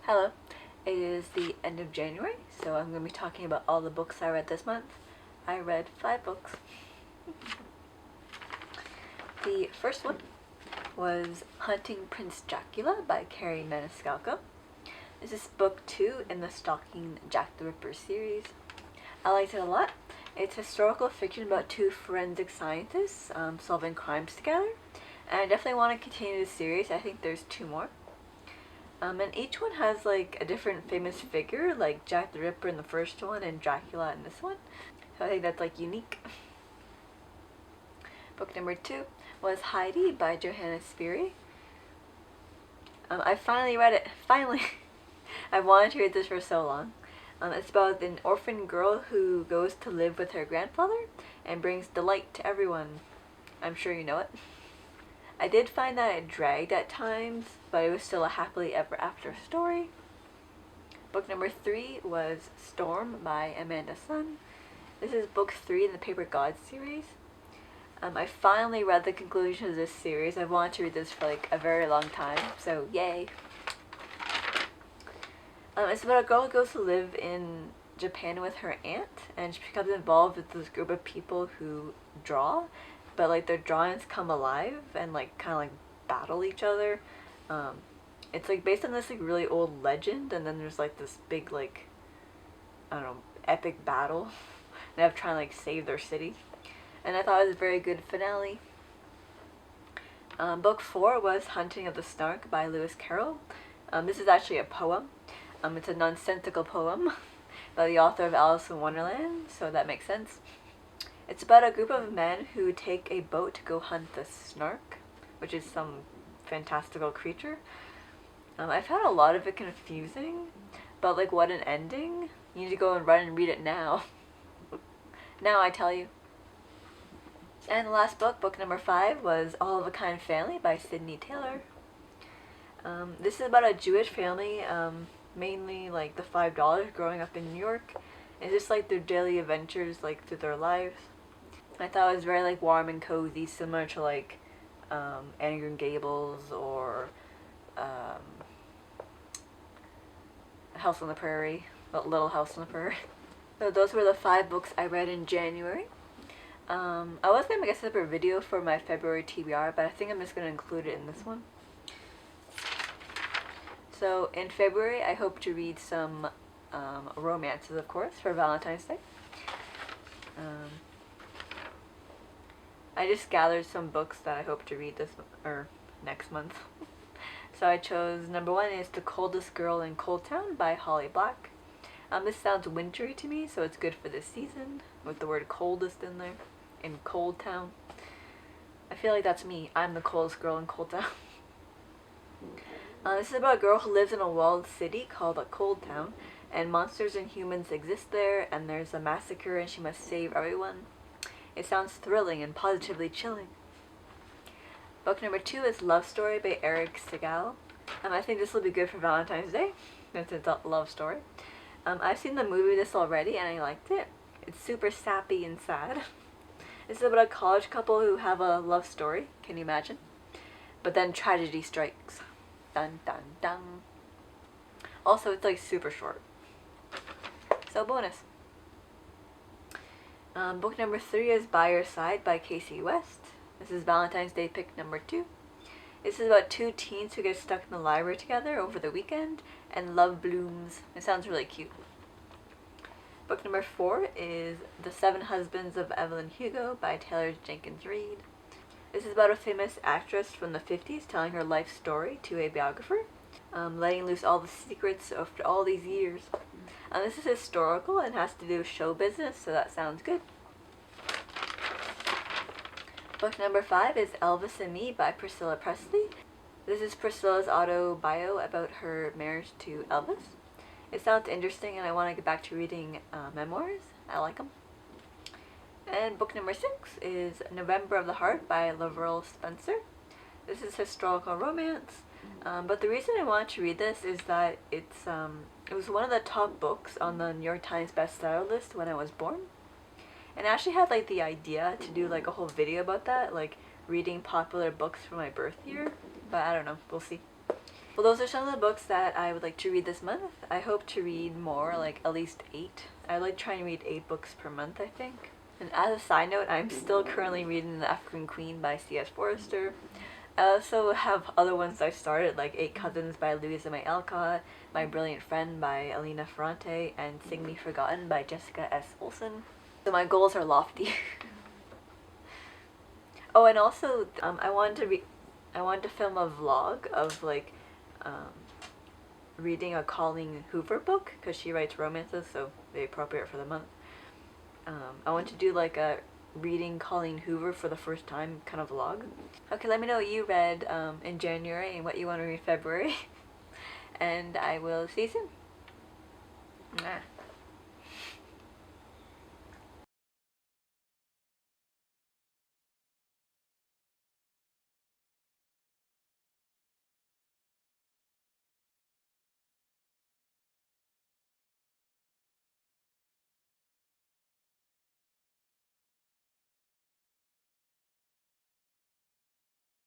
Hello, it is the end of January, so I'm going to be talking about all the books I read this month. I read 5 books. The first one was Hunting Prince Dracula by Carrie Maniscalco. This is book 2 in the Stalking Jack the Ripper series. I liked it a lot. It's historical fiction about 2 forensic scientists solving crimes together, and I definitely want to continue the series. I think there's 2 more. And each one has like a different famous figure, like Jack the Ripper in the first one and Dracula in this one. So I think that's like unique. Book number 2 was Heidi by Johanna Spyri. I finally read it. Finally! I've wanted to read this for so long. It's about an orphan girl who goes to live with her grandfather and brings delight to everyone. I'm sure you know it. I did find that it dragged at times, but it was still a happily ever after story. Book number 3 was Storm by Amanda Sun. This is book 3 in the Paper Gods series. I finally read the conclusion of this series. I've wanted to read this for like a very long time, so yay! It's about a girl who goes to live in Japan with her aunt, and she becomes involved with this group of people who draw, but like their drawings come alive and like kind of like battle each other. It's like based on this like really old legend, and then there's like this big like, I don't know, epic battle. They have to try and like save their city, and I thought it was a very good finale. Book 4 was Hunting of the Snark by Lewis Carroll. This is actually a poem. It's a nonsensical poem by the author of Alice in Wonderland, so that makes sense. It's about a group of men who take a boat to go hunt the Snark, which is some fantastical creature. I found a lot of it confusing, but like what an ending. You need to go and run and read it now. Now I tell you. And the last book, book number 5, was All of a Kind Family by Sydney Taylor. This is about a Jewish family, mainly like the $5 growing up in New York. It's just like their daily adventures like through their lives. I thought it was very like warm and cozy, similar to like Anne Green Gables or House on the Prairie, Little House on the Prairie. So those were the 5 books I read in January. I was going to make a separate video for my February TBR, but I think I'm just going to include it in this one. So in February, I hope to read some romances, of course, for Valentine's Day. I just gathered some books that I hope to read next month. So I chose number 1 is The Coldest Girl in Cold Town by Holly Black. This sounds wintry to me, so it's good for this season, with the word coldest in there, in Cold Town. I feel like that's me. I'm the coldest girl in Cold Town. This is about a girl who lives in a walled city called a Cold Town, and monsters and humans exist there, and there's a massacre and she must save everyone. It sounds thrilling and positively chilling. Book number 2 is Love Story by Eric Segal. I think this will be good for Valentine's Day, since it's a love story. I've seen the movie this already and I liked it. It's super sappy and sad. This is about a college couple who have a love story, can you imagine? But then tragedy strikes. Dun dun dun. Also, it's like super short. So bonus. Book number 3 is By Your Side by Casey West. This is Valentine's Day pick number 2. This is about 2 teens who get stuck in the library together over the weekend, and love blooms. It sounds really cute. Book number 4 is The 7 Husbands of Evelyn Hugo by Taylor Jenkins Reid. This is about a famous actress from the 50s telling her life story to a biographer, letting loose all the secrets after all these years. This is historical and has to do with show business, so that sounds good. Book number 5 is Elvis and Me by Priscilla Presley. This is Priscilla's auto-bio about her marriage to Elvis. It sounds interesting and I want to get back to reading memoirs. I like them. And book number 6 is November of the Heart by Lavrell Spencer. This is historical romance, but the reason I wanted to read this is that it was one of the top books on the New York Times bestseller list when I was born. And I actually had like the idea to do like a whole video about that, like reading popular books from my birth year, but I don't know, we'll see. Well, those are some of the books that I would like to read this month. I hope to read more, like at least 8. I like trying to read 8 books per month, I think. And as a side note, I'm still currently reading The African Queen by C.S. Forrester. I also have other ones I started, like 8 Cousins by Louisa May Alcott, My Brilliant Friend by Elena Ferrante, and Sing Me Forgotten by Jessica S. Olson. So my goals are lofty. Oh, and also, I wanted to film a vlog of like, um, reading a Colleen Hoover book, because she writes romances, so very appropriate for the month. I want to do like a reading Colleen Hoover for the first time kind of vlog. Okay, let me know what you read in January and what you want to read in February. And I will see you soon. Mwah.